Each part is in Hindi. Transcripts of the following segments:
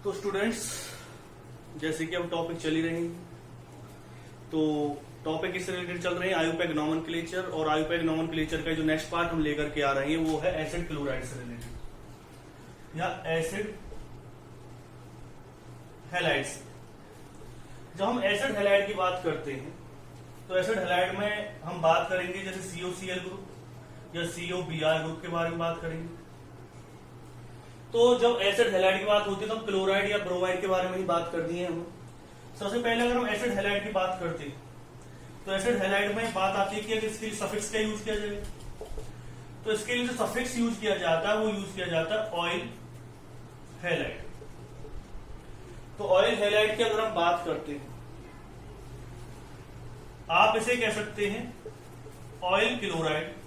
तो स्टूडेंट्स, जैसे कि अब टॉपिक चल ही रहे हैं, तो टॉपिक इससे रिलेटेड चल रहे हैं आयुपैक नॉमेनक्लेचर, और आयुपैक नॉमेनक्लेचर का जो नेक्स्ट पार्ट हम लेकर के आ रहे हैं वो है एसिड क्लोराइड से रिलेटेड या एसिड हैलाइड से। जब हम एसिड हैलाइड की बात करते हैं तो एसिड हैलाइड में हम बात करेंगे जैसे COCl ग्रुप या COBr ग्रुप के बारे में बात करेंगे। तो जब एसिड हैलाइड की बात होती है तो हम क्लोराइड या ब्रोमाइड के बारे में ही बात कर दिए हम। सबसे पहले अगर हम एसिड हैलाइड की बात करते हैं तो एसिड हैलाइड में बात आती है कि इसके लिए सफिक्स का यूज किया जाएगा। तो इसके लिए जो सफिक्स यूज किया जाता है वो यूज किया जाता है ऑयल हैलाइड। तो ऑयल हैलाइड की अगर हम बात करते हैं, आप इसे कह सकते हैं ऑयल क्लोराइड।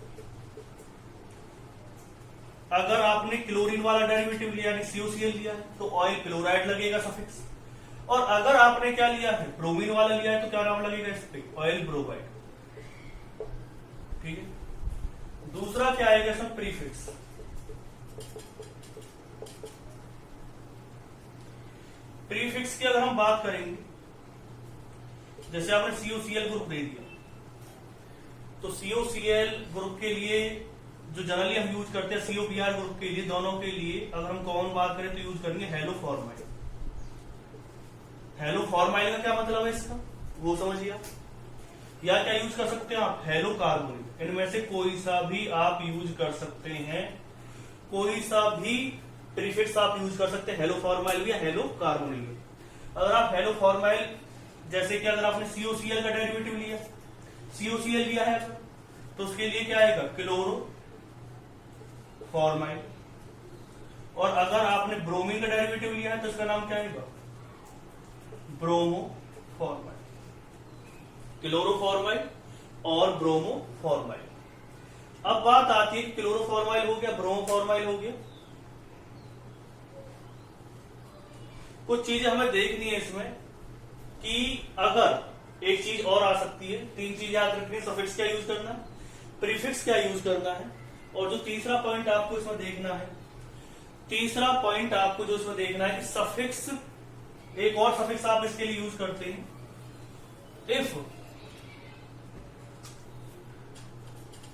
अगर आपने क्लोरीन वाला डेरिवेटिव लिया यानी COCl लिया है तो ऑयल क्लोराइड लगेगा सफिक्स, और अगर आपने क्या लिया है ब्रोमीन वाला लिया है तो क्या नाम लगेगा इस पे, ऑयल ब्रोमाइड। ठीक है। दूसरा क्या आएगा इसमें, प्रीफिक्स। प्रीफिक्स की अगर हम बात करेंगे, जैसे आपने COCl ग्रुप दे दिया तो COCl ग्रुप के लिए जो जनरली हम यूज करते हैं COBr ग्रुप के लिए, दोनों के लिए अगर हम कॉमन बात करें तो यूज करेंगे हेलो फॉर्माइल। हेलो फॉर्माइल का क्या मतलब है इसका, वो समझिए आप। या क्या यूज कर सकते हैं आप, हेलो कार्बोनिल। इनमें से कोई सा भी आप यूज कर सकते हैं, कोई सा भी प्रीफिक्स आप यूज कर सकते हैं, हेलो फॉर्माइल या हेलो कार्बोनिल। अगर आप हेलो फॉर्माइल, जैसे कि अगर आपने COCl का डेरिवेटिव लिया, COCl लिया है तो उसके लिए क्या आएगा, क्लोरो फॉर्माइल। और अगर आपने ब्रोमीन का डेरिवेटिव लिया है तो इसका नाम क्या आएगा, ब्रोमो फॉर्माइल। क्लोरोफॉर्माइल और ब्रोमो फॉर्माइल। अब बात आती है क्लोरोफॉर्माइल हो गया, ब्रोमोफॉर्माइल हो गया। कुछ चीजें हमें देखनी है इसमें कि अगर एक चीज और आ सकती है, तीन चीज याद रखनी है, सफिक्स क्या यूज करना है, प्रीफिक्स क्या यूज करना है, और जो तीसरा पॉइंट आपको इसमें देखना है, तीसरा पॉइंट आपको जो इसमें देखना है कि सफिक्स, एक और सफिक्स आप इसके लिए यूज करते हैं,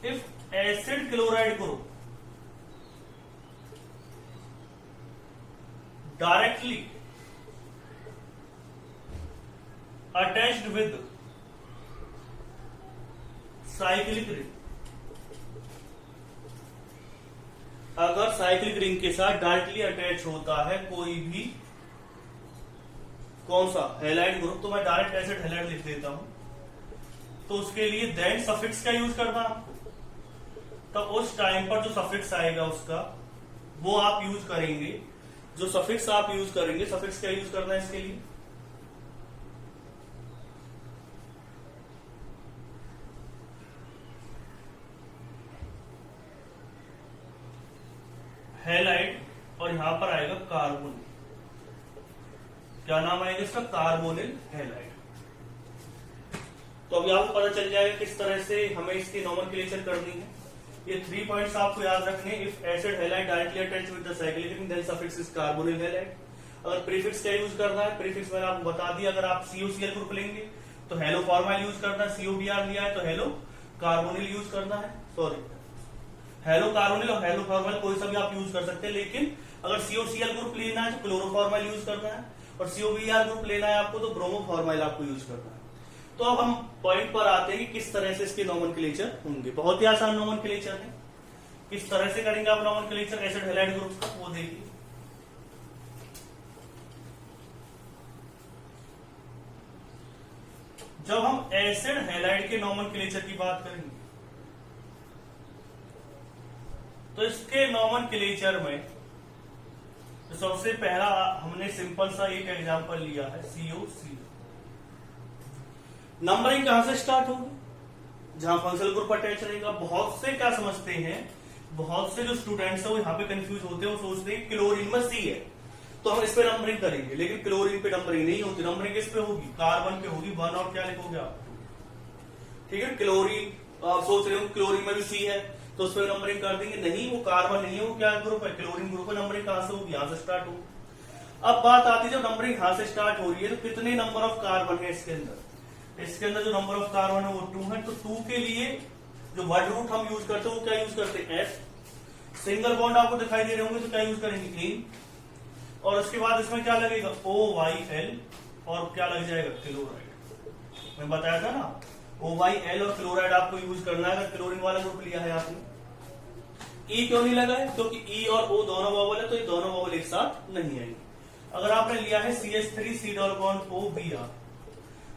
if acid chloride group directly attached with cyclic ring, अगर साइक्लिक रिंग के साथ डायरेक्टली अटैच होता है कोई भी, कौन सा, हैलाइड ग्रुप, तो मैं डायरेक्ट एसिड हैलाइड लिख देता हूं, तो उसके लिए देन सफिक्स का यूज करना आपको। तो उस टाइम पर जो सफिक्स आएगा उसका वो आप यूज करेंगे, जो सफिक्स आप यूज करेंगे, सफिक्स क्या यूज करना है इसके लिए, हैलाइड, और यहां पर आएगा कार्बोनिल। क्या नाम आएगा इसका, कार्बोनिल हैलाइड। तो अभी आपको पता चल जाएगा किस तरह से हमें इसकी नॉमेनक्लेचर करनी है। ये 3 पॉइंट्स आपको याद रखने, if acid halide directly attach with the cyclic ring then suffix is carbonyl halide. अगर प्रीफिक्स क्या यूज करना है, प्रीफिक्स मैंने आपको बता दिया, अगर आप COCl ग्रुप लेंगे तो हेलो फॉर्माइल यूज करना है, COBr लिया है तो हेलो कार्बोनिल यूज करना है, सॉरी हेलो कार्बोनिल और हेलो फॉर्माइल कोई सा भी आप यूज कर सकते हैं। लेकिन अगर COCl ग्रुप लेना है तो क्लोरोफॉर्माइल यूज करना है, और COBr ग्रुप लेना है आपको तो ब्रोमोफॉर्माइल आपको यूज करना है। तो अब हम पॉइंट पर आते हैं कि किस तरह से इसके नॉमेनक्लेचर होंगे। बहुत ही आसान नॉमेनक्लेचर है, किस तरह से करेंगे आप नॉमेनक्लेचर एसिड हैलाइड ग्रुप का, वो देखिए। जब हम एसिड हैलाइड के नॉमेनक्लेचर की बात करेंगे तो इसके नॉमेनक्लेचर में तो सबसे पहला हमने सिंपल सा एक एग्जांपल लिया है COCl। नंबरिंग कहां से स्टार्ट होगी, जहां फंक्शनल ग्रुप अटैच रहेगा। बहुत से क्या समझते हैं, बहुत से जो स्टूडेंट्स हैं वो यहाँ पे कंफ्यूज होते हैं, वो सोचते हैं क्लोरीन में C है तो हम इस पे नंबरिंग करेंगे, लेकिन क्लोरीन पे नंबरिंग नहीं होती। नंबरिंग किस पे होगी, कार्बन पे होगी, 1 और क्या लिखोगे आप, ठीक है। क्लोरीन आप सोच रहे हो क्लोरीन में भी C है तो उस पर नंबरिंग कर देंगे, नहीं वो कार्बन नहीं है, वो क्या ग्रुप है, क्लोरीन ग्रुप है, नंबरिंग कहां से होगी, यहां से स्टार्ट होगी। अब बात आती है जब नंबरिंग यहां से स्टार्ट हो रही है तो कितने नंबर ऑफ कार्बन है इसके अंदर। इसके अंदर जो नंबर ऑफ कार्बन है वो 2 है, तो 2 के लिए जो वर्ड रूट हम यूज करते हैं वो क्या यूज करते हैं, एस। सिंगल बॉन्ड आपको दिखाई दे रहे होंगे तो क्या यूज करेंगे, इन। और उसके बाद इसमें क्या लगेगा, OYL, और क्या लग जाएगा, क्लोराइड। मैं बताया था ना, OYL और क्लोराइड आपको यूज करना है अगर क्लोरीन वाला ग्रुप लिया है आपने। ई क्यों नहीं लगा है, क्योंकि ई और ओ दोनों वॉवल है, तो ये दोनों वॉवल एक साथ नहीं आएंगे। अगर आपने लिया है CH3 C double bond OBr,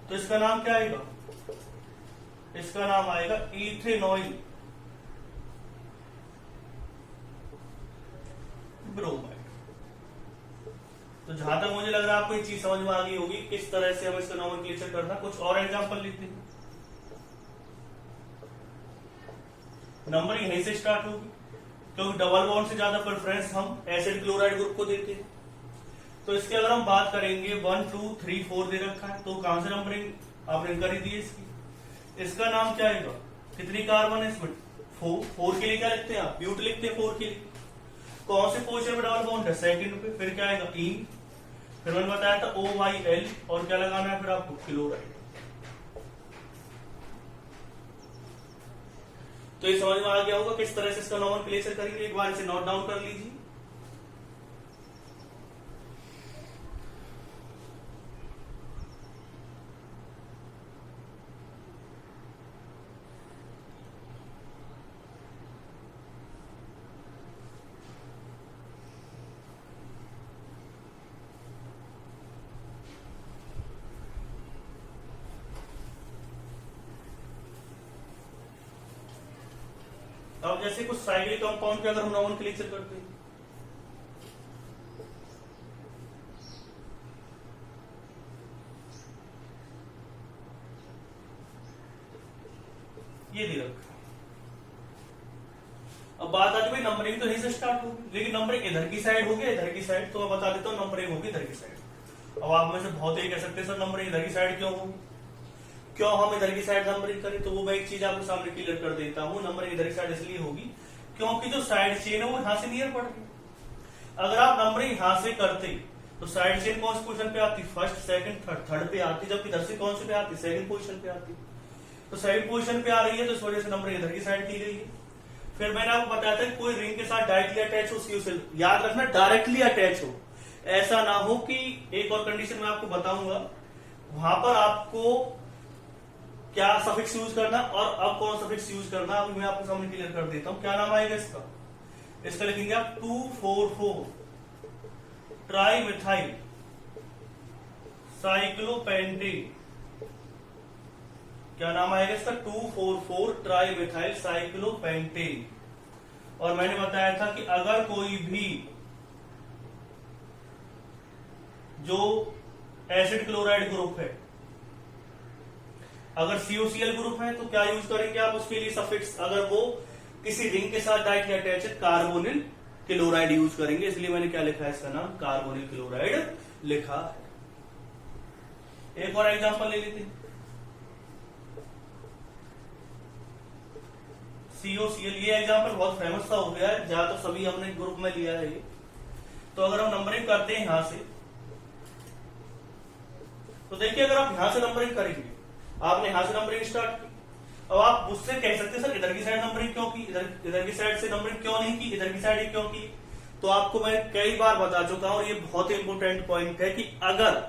तो इसका नाम क्या आएगा, इसका नाम आएगा इथेनॉइल ब्रोमाइड। तो जहां तक मुझे लग रहा है आपको ये चीज समझ में आ गई होगी किस तरह से हम इसका नोमेनक्लेचर करना। कुछ और एग्जांपल लिखते हैं। नंबरिंग यहीं से स्टार्ट होगी क्योंकि डबल बॉन्ड से ज्यादा प्रेफरेंस हम एसिड क्लोराइड ग्रुप को देते हैं। तो इसके अगर हम बात करेंगे 1 2 3 4 दे रखा है, तो कहां से नंबरिंग आपने कर ही दी इसकी। इसका नाम क्या आएगा, कितनी कार्बन है इसमें, 4 के लिए क्या लिखते हैं आप, ब्यूट लिखते हैं 4 के लिए। कौन से पोजीशन पे डबल बॉन्ड है, सेकंड पे। फिर क्या आएगा, इन। फिर मैंने बताया था OYL, और क्या लगाना है फिर आपको, क्लोराइड। तो ये समझ में आ गया होगा किस तरह से इसका नोमेनक्लेचर करेंगे। एक बार इसे नोट डाउन कर लीजिए। अब जैसे कुछ साइक्लिक कंपाउंड के अगर हम नोमेनक्लेचर करते हैं, ये दे रखा। अब बात आती भाई नंबरिंग तो यहीं से स्टार्ट होगी, लेकिन नंबरिंग इधर की साइड होगी, इधर की साइड। तो मैं बता देता हूँ नंबरिंग होगी इधर की साइड। अब आप में से बहुत ही कह सकते हैं सर नंबरिंग इधर की साइड क्यों होगी, क्यों हम इधर की साइड नंबरिंग करें। तो वो मैं एक चीज आपके सामने क्लियर कर देता हूँ। नंबरिंग इधर की साइड इसलिए होगी क्योंकि जो साइड चेन है वो यहां से नियर पड़ रही है। अगर आप नंबरिंग यहां से करते तो साइड चेन कौन सी पोजीशन पे आती, फर्स्ट सेकंड थर्ड पे आती, जबकि इधर से कौन से पे आती, सेकंड पोजीशन पे आती। तो सेकंड पोजीशन पे आ रही है तो इस वजह से नंबरिंग इधर की साइड की गई है। फिर मैंने आपको बताया था कोई रिंग के साथ डायरेक्टली अटैच हो, सी से याद रखना डायरेक्टली अटैच हो। ऐसा ना हो कि एक और कंडीशन मैं आपको बताऊंगा, वहां पर आपको क्या सफिक्स यूज करना और अब कौन सफिक्स यूज करना, अभी मैं आपके सामने क्लियर कर देता हूं। क्या नाम आएगा इसका, इसका लिखेंगे आप 2,4,4 ट्राई मिथाइल साइक्लोपेंटेन। क्या नाम आएगा इसका, 2,4,4 ट्राई मिथाइल साइक्लोपेंटेन। और मैंने बताया था कि अगर कोई भी जो एसिड क्लोराइड ग्रुप है, अगर COCl ग्रुप है तो क्या यूज करेंगे आप उसके लिए सफिक्स, अगर वो किसी रिंग के साथ डायरेक्टली अटैच है कार्बोनिल क्लोराइड यूज करेंगे। इसलिए मैंने क्या लिखा है, इसका नाम कार्बोनिल क्लोराइड लिखा है। एक और एग्जांपल ले लेते हैं, COCl। ये एग्जांपल बहुत फेमस सा हो गया है, ज्यादातर सभी हमने ग्रुप में लिया है ये। तो अगर हम नंबरिंग करते हैं यहां से, तो देखिए अगर आप यहां से नंबरिंग करेंगे, आपने यहां से नंबरिंग स्टार्ट की। अब आप मुझसे कह सकते हैं सर इधर की साइड नंबरिंग क्यों की, इधर की साइड से नंबरिंग क्यों नहीं की, इधर की साइड ही क्यों की। तो आपको मैं कई बार बता चुका हूं, ये बहुत ही इंपॉर्टेंट पॉइंट है कि अगर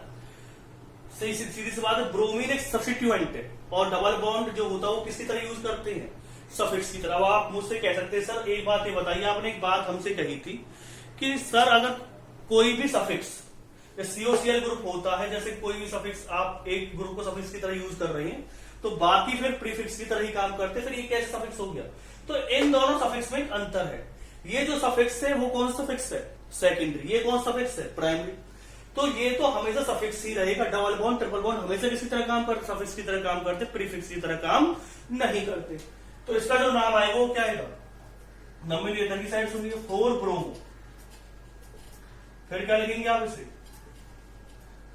सीधी सी बात है, ब्रोमीन एक सब्स्टिट्यूएंट है और डबल बॉन्ड जो होता है वो किसकी तरह यूज करते हैं, सफिक्स की तरह। अब आप मुझसे कह सकते हैं सर एक बात ये बताइए, आपने एक बात हमसे कही थी कि सर अगर कोई भी सफिक्स COCl ग्रुप होता है, जैसे कोई भी सफिक्स आप एक ग्रुप को सफिक्स की तरह यूज कर रहे हैं तो बाकी फिर प्रीफिक्स की तरह ही काम करते, फिर ये कैसे सफिक्स हो गया। तो इन दोनों सफिक्स में एक अंतर है। ये जो सफिक्स है वो कौन सा सफिक्स है, सेकेंडरी। ये कौन सा सफिक्स है, प्राइमरी। तो ये तो हमेशा सफिक्स ही रहेगा। डबल बॉन्ड ट्रिपल बॉन्ड हमेशा किसी तरह काम करते, सफिक्स की तरह काम करते, प्रीफिक्स की तरह काम नहीं करते। तो इसका जो नाम आएगा वो क्या आएगा, नंबर इधर की साइड सुनिए, 4 ब्रोमो। फिर क्या लिखेंगे आप इसे,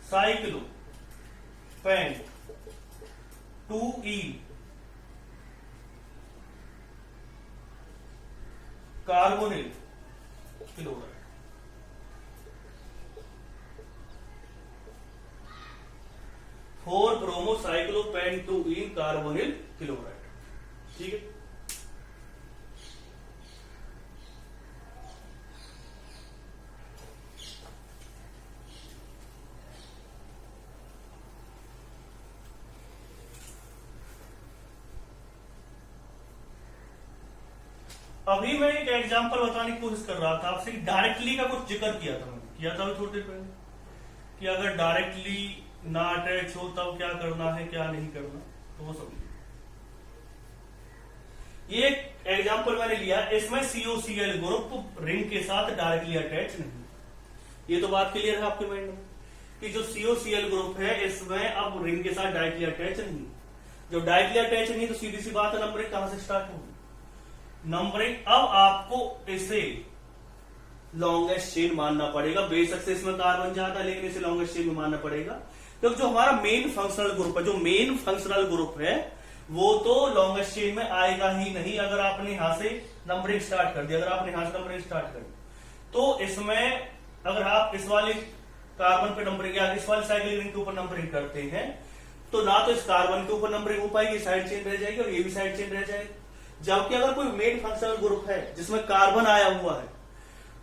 cyclopent 2E carbonyl chloride. Bromo cyclopentene carbonyl chloride. ठीक है, अभी मैं एक एग्जांपल बताने की कोशिश कर रहा था आपसे, डायरेक्टली का कुछ जिक्र किया था, मैंने किया था थोड़ी देर पहले, कि अगर डायरेक्टली ना अटैच हो तब क्या करना है क्या नहीं करना, तो वो समझिए। ये एक एग्जांपल मैंने लिया, इसमें COCl ग्रुप रिंग के साथ डायरेक्टली अटैच नहीं। ये तो बात क्लियर है आपके माइंड में कि जो COCl ग्रुप है इसमें अब रिंग के साथ डायरेक्टली अटैच नहीं। जब डायरेक्टली अटैच नहीं तो सीधी सी बात है, नंबरिंग कहां से स्टार्ट होगी? नंबरिंग अब आपको इसे लॉन्गेस्ट चेन मानना पड़ेगा। बेशक से इसमें कार्बन ज्यादा है लेकिन इसे लॉन्गेस्ट चेन में मानना पड़ेगा, क्योंकि जो हमारा मेन फंक्शनल ग्रुप है, जो मेन फंक्शनल ग्रुप है वो तो लॉन्गेस्ट चेन में आएगा ही नहीं। अगर आपने यहां से नंबरिंग स्टार्ट कर दी, अगर आपने यहां से नंबरिंग स्टार्ट कर दी तो इसमें अगर आप इस वाले कार्बन पे नंबरिंग या इस वाले साइक्लिक रिंग के ऊपर नंबरिंग करते हैं तो ना तो इस कार्बन के ऊपर नंबरिंग हो पाएगी, साइड चेन रह जाएगी, और ये भी साइड चेन रह जाएगी। जबकि अगर कोई मेन फंक्शनल ग्रुप है जिसमें कार्बन आया हुआ है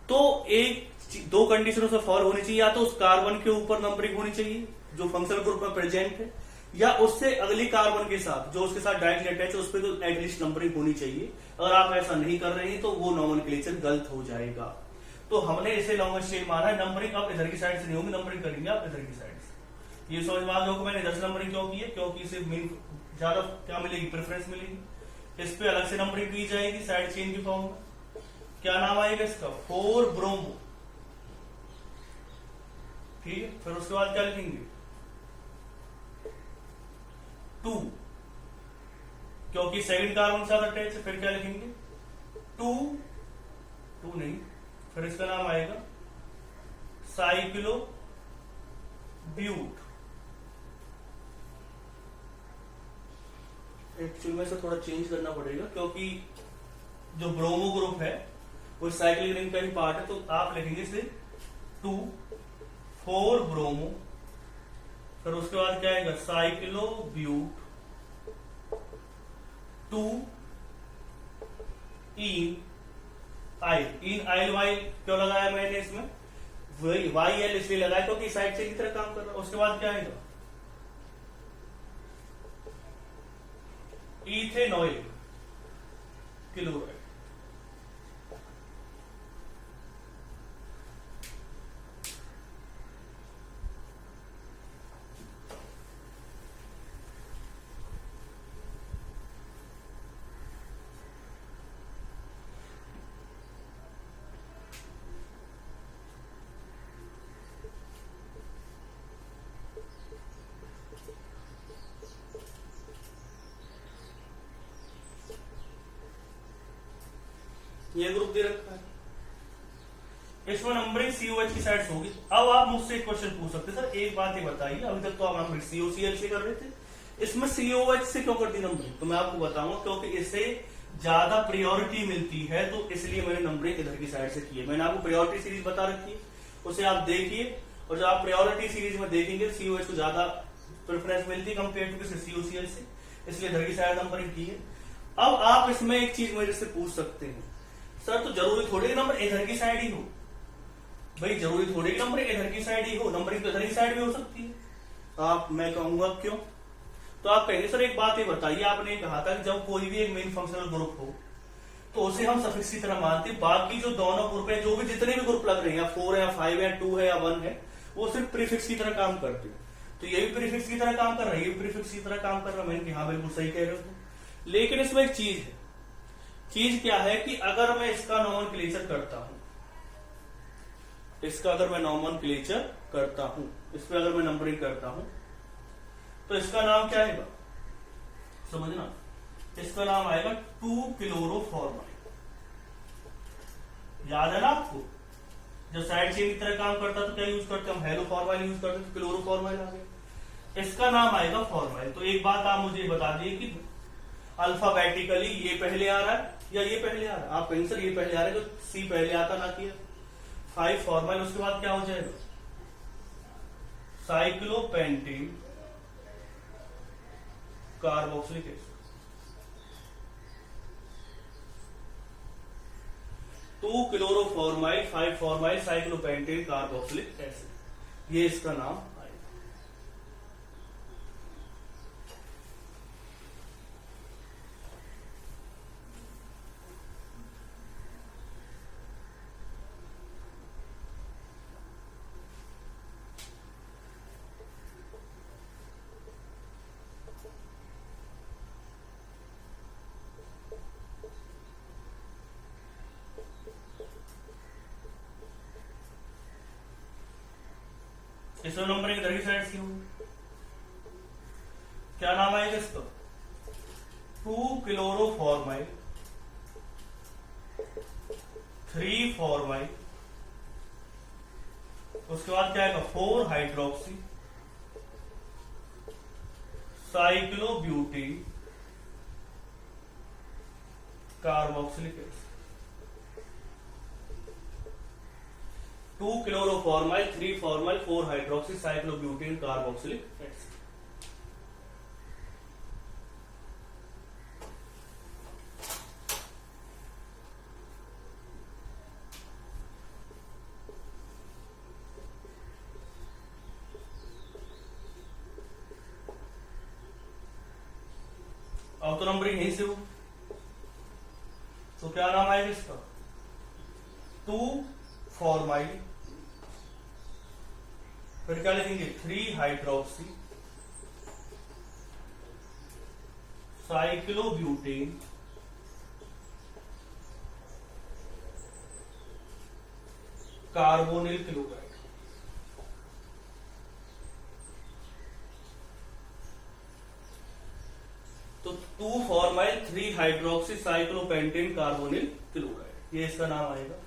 तो एक दो कंडीशनों से फॉलो होनी चाहिए, या तो उस कार्बन के ऊपर नंबरिंग होनी चाहिए जो फंक्शनल ग्रुप में प्रेजेंट है, या उससे अगली कार्बन के साथ जो उसके साथ डायरेक्टली अटैच है उस पर तो एटलीस्ट नंबरिंग होनी चाहिए। अगर आप ऐसा नहीं कर रहे हैं तो वो नॉमेनक्लेचर गलत हो जाएगा। तो हमने इसे लॉन्गेस्ट चेन माना है। नंबरिंग अब इधर की साइड से नहीं होगी, नंबरिंग करेंगे आप इधर की साइड से। ये समझ में आ गया मैंने 10 नंबरिंग क्यों की है, क्योंकि इसे ज्यादा क्या मिलेगी, प्रेफरेंस मिलेगी। इस पे अलग से नंबरिंग की जाएगी साइड चेन की फॉर्म में। क्या नाम आएगा इसका? 4 ब्रोमो। ठीक है, फिर उसके बाद क्या लिखेंगे? 2, क्योंकि सेकंड कार्बन के साथ अटैच है। फिर क्या लिखेंगे? 2 नहीं, फिर इसका नाम आएगा साइक्लो ब्यूट। एक्चुअल में से थोड़ा चेंज करना पड़ेगा क्योंकि जो ब्रोमो ग्रुप है वो साइक्लिक रिंग का ही पार्ट है, तो आप लिखेंगे इसे 2 4 ब्रोमो। फिर उसके बाद क्या आएगा? साइक्लो ब्यूट 2 इन आइल वाई क्यों लगाया मैंने इसमें? वाई एल इसलिए लगाया क्योंकि साइड से की तरह काम कर रहा है। उसके बाद क्या आएगा? Ethanoyl chloride. ये ग्रुप दे रखा है, इसमें नंबरिंग COH की साइड होगी। अब आप मुझसे एक क्वेश्चन पूछ सकते हैं, सर एक बात ये बताइए, अभी तक तो आप नंबरिंग COCl से कर रहे थे, इसमें COH से क्यों कर दी नंबरिंग? तो मैं आपको बताऊंगा क्योंकि इससे ज्यादा प्रायोरिटी मिलती है, तो इसलिए मैंने नंबरिंग इधर की साइड से की है। मैंने आपको प्रायोरिटी सीरीज बता रखी है, उसे आप देखिए, और जब आप प्रायोरिटी सीरीज में देखेंगे COH को ज्यादा प्रेफरेंस मिलती है कंपेयर टू COCl से, इसलिए इधर की साइड नंबरिंग की है। अब आप इसमें एक चीज मेरे से पूछ सकते हैं, सर तो जरूरी थोड़ी नंबर इधर की साइड ही हो। भाई जरूरी थोड़ी नंबर इधर की साइड ही हो, नंबरिंग तो इधर की साइड भी हो सकती है। आप मैं कहूंगा क्यों? तो आप कहेंगे सर एक बात ये बताइए, आपने कहा था कि जब कोई भी एक मेन फंक्शनल ग्रुप हो तो उसे हम सफिक्स की तरह मानते हैं, बाकी जो दोनों ग्रुप है, जो भी जितने भी ग्रुप लग रहे हैं, 4 है या 5 है 2 है या 1 है, वो सिर्फ प्रीफिक्स की तरह काम करते हैं। तो ये भी प्रीफिक्स की तरह काम कर रहा है, ये भी प्रीफिक्स की तरह काम कर रहा है। मैंने कि हाँ बिल्कुल सही कह रहे हो। लेकिन इसमें एक चीज है, चीज क्या है कि अगर मैं इसका नॉमेनक्लेचर करता हूं, इसका अगर मैं नॉमेनक्लेचर करता हूं, इस पर अगर मैं नंबरिंग करता हूं, तो इसका नाम क्या आएगा समझना, इसका नाम आएगा 2 क्लोरोफॉर्माइल। याद है ना आपको? जब साइड चेन की तरह काम करता तो क्या यूज करते हम? हेलोफॉर्माइल यूज करते, तो क्लोरोफॉर्माइल आ गया। इसका नाम आएगा फॉर्माइल। तो एक बात आप मुझे बता दिए कि अल्फाबेटिकली ये पहले आ रहा है या ये पहले आ रहा है? आप कहेंगे सर ये पहले आ रहा है, जो C पहले आता ना किया 5 फॉर्माइल। उसके बाद क्या हो जाएगा? Cyclopentane carboxylic acid. 2 क्लोरोफॉर्माइल 5 formyl cyclopentane carboxylic acid, ये इसका नाम आएगा। इसमें नंबरिंग इधर की साइड से होगी। क्या नाम आएगा इसका? 2 क्लोरोफॉर्माइल 3 फॉर्माइल, उसके बाद क्या आएगा? 4 hydroxy cyclobutane carboxylic acid. 2 क्लोरोफॉर्माइल 3 formyl 4 hydroxy cyclobutane carboxylic acid. अब तो नंबरिंग यहीं से हो, तो क्या नाम आएगा इसका? 2 फॉर्माइल, फिर क्या लिखेंगे? 3 हाइड्रोक्सी साइक्लोब्यूटेन कार्बोनिल क्लोराइड। तो 2 formyl 3 hydroxy cyclopentane carbonyl chloride, ये इसका नाम आएगा।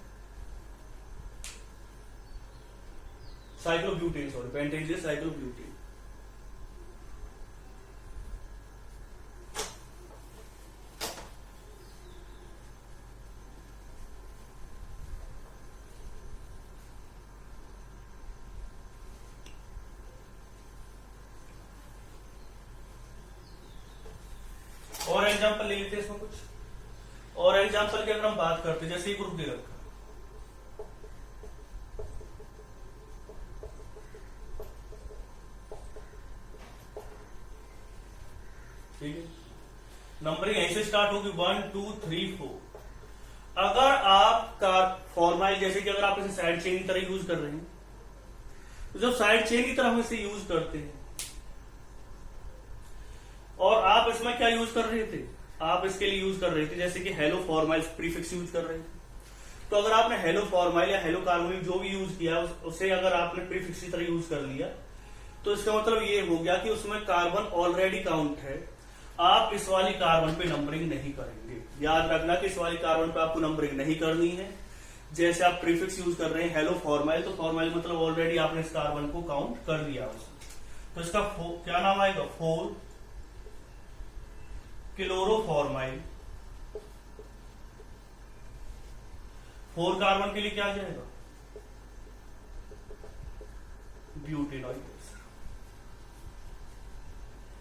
साइक्लोब्यूटेन, सॉरी पेंटेन से साइक्लोब्यूटेन। और एग्जांपल ले लेते हैं इसमें कुछ। और एग्जांपल की अगर हम बात करते हैं, जैसे ये ग्रुप दे रखा, ठीक है, नंबरिंग यहीं से स्टार्ट होगी 1 2 3 4। अगर आपका फॉर्माइल, जैसे कि अगर आप इसे साइड चेन की तरह यूज कर रहे हैं, तो जब साइड चेन की तरह हम इसे यूज करते हैं, और आप इसमें क्या यूज कर रहे थे? आप इसके लिए यूज कर रहे थे जैसे कि हेलो फॉर्माइल प्रीफिक्स यूज कर रहे थे। तो अगर आपने हेलो फॉर्माइल या हेलो कार्बोनिल जो भी यूज किया, उसे अगर आपने प्रीफिक्स की तरह यूज कर लिया, तो इसका मतलब ये हो गया कि उसमें कार्बन ऑलरेडी काउंट है। आप इस वाली कार्बन पे नंबरिंग नहीं करेंगे। याद रखना कि इस वाली कार्बन पे आपको नंबरिंग नहीं करनी है। जैसे आप प्रीफिक्स यूज कर रहे हैं हेलो फॉर्माइल, तो फॉर्माइल मतलब ऑलरेडी आपने इस कार्बन को काउंट कर लिया उसमें। तो इसका क्या नाम आएगा? 4 क्लोरोफॉर्माइल। 4 कार्बन के लिए क्या आ जाएगा? ब्यूटेनॉइल।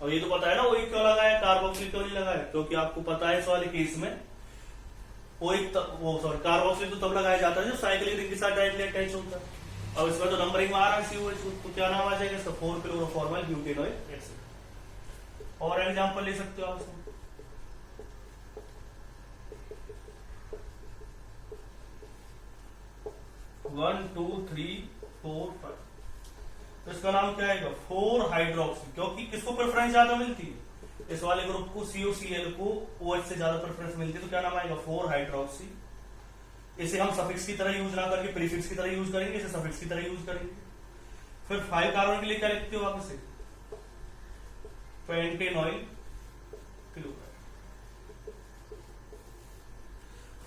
और ये तो पता है ना वही क्यों लगाया, कार्बोक्सिलिक क्यों नहीं लगाया? क्योंकि आपको पता है इस वाले केस में कार्बोक्सिलिक तो तब लगाया जाता है जब साइक्लिक रिंग के साथ डायरेक्टली अटैच होता है। अब इसमें तो नंबरिंग में आ रहा है, तो क्या नाम आ जाएगा इसका? 4 क्लोरोफॉर्माइल ब्यूटेनॉइल एसिड। और एग्जांपल ले सकते हो आप इसमें। वन 2 3 4 5, तो इसका नाम क्या आएगा? 4 हाइड्रोक्सी। क्योंकि किसको प्रेफरेंस ज्यादा मिलती है? इस वाले ग्रुप को COCl को OH से ज्यादा प्रेफरेंस मिलती है। तो क्या नाम आएगा? 4 हाइड्रोक्सी। इसे हम सफिक्स की तरह यूज ना करके प्रीफिक्स की तरह यूज करेंगे, इसे सफिक्स की तरह यूज करेंगे। फिर 5 कार्बन के लिए क्या लिखते हो आप इसे? Pentanoyl chloride.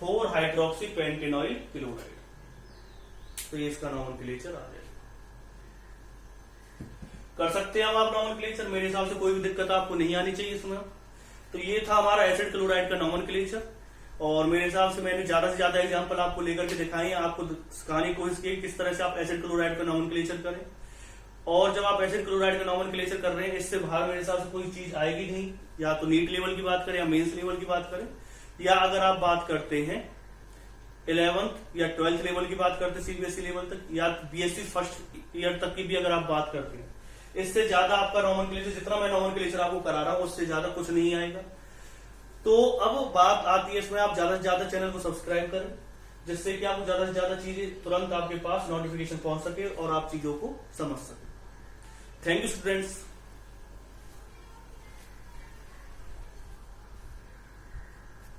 4 hydroxy pentanoyl chloride. तो ये इसका नॉमेनक्लेचर आ जाएगा। कर सकते हैं हम आप नॉमेनक्लेचर, मेरे हिसाब से कोई भी दिक्कत आपको नहीं आनी चाहिए इसमें। तो ये था हमारा एसिड क्लोराइड का नॉमेनक्लेचर, और मेरे हिसाब से मैंने ज्यादा से ज्यादा एग्जांपल आपको लेकर के दिखाई है, आपको सिखाने की कोशिश की किस तरह से आप एसिड क्लोराइड का नॉमेनक्लेचर करें। और जब आप एसिड क्लोराइड का नॉमेनक्लेचर कर रहे हैं, इससे बाहर मेरे हिसाब से कोई चीज आएगी नहीं, या तो नीट लेवल की बात करें या मेंस लेवल की बात करें, या अगर आप बात करते हैं 11th या 12th लेवल की बात करते हैं सीबीएसई लेवल तक, या बीएससी फर्स्ट ईयर तक की भी अगर आप बात करते हैं, इससे ज्यादा आपका नॉमेनक्लेचर, जितना मैं नॉमेनक्लेचर आपको करा रहा हूं उससे ज्यादा कुछ नहीं आएगा। तो अब बात आती है इसमें, आप ज्यादा से ज्यादा चैनल को सब्सक्राइब करें, जिससे कि आपको ज्यादा से ज्यादा चीजें तुरंत आपके पास नोटिफिकेशन पहुंच सके और आप चीजों को समझ सके। Thank you students.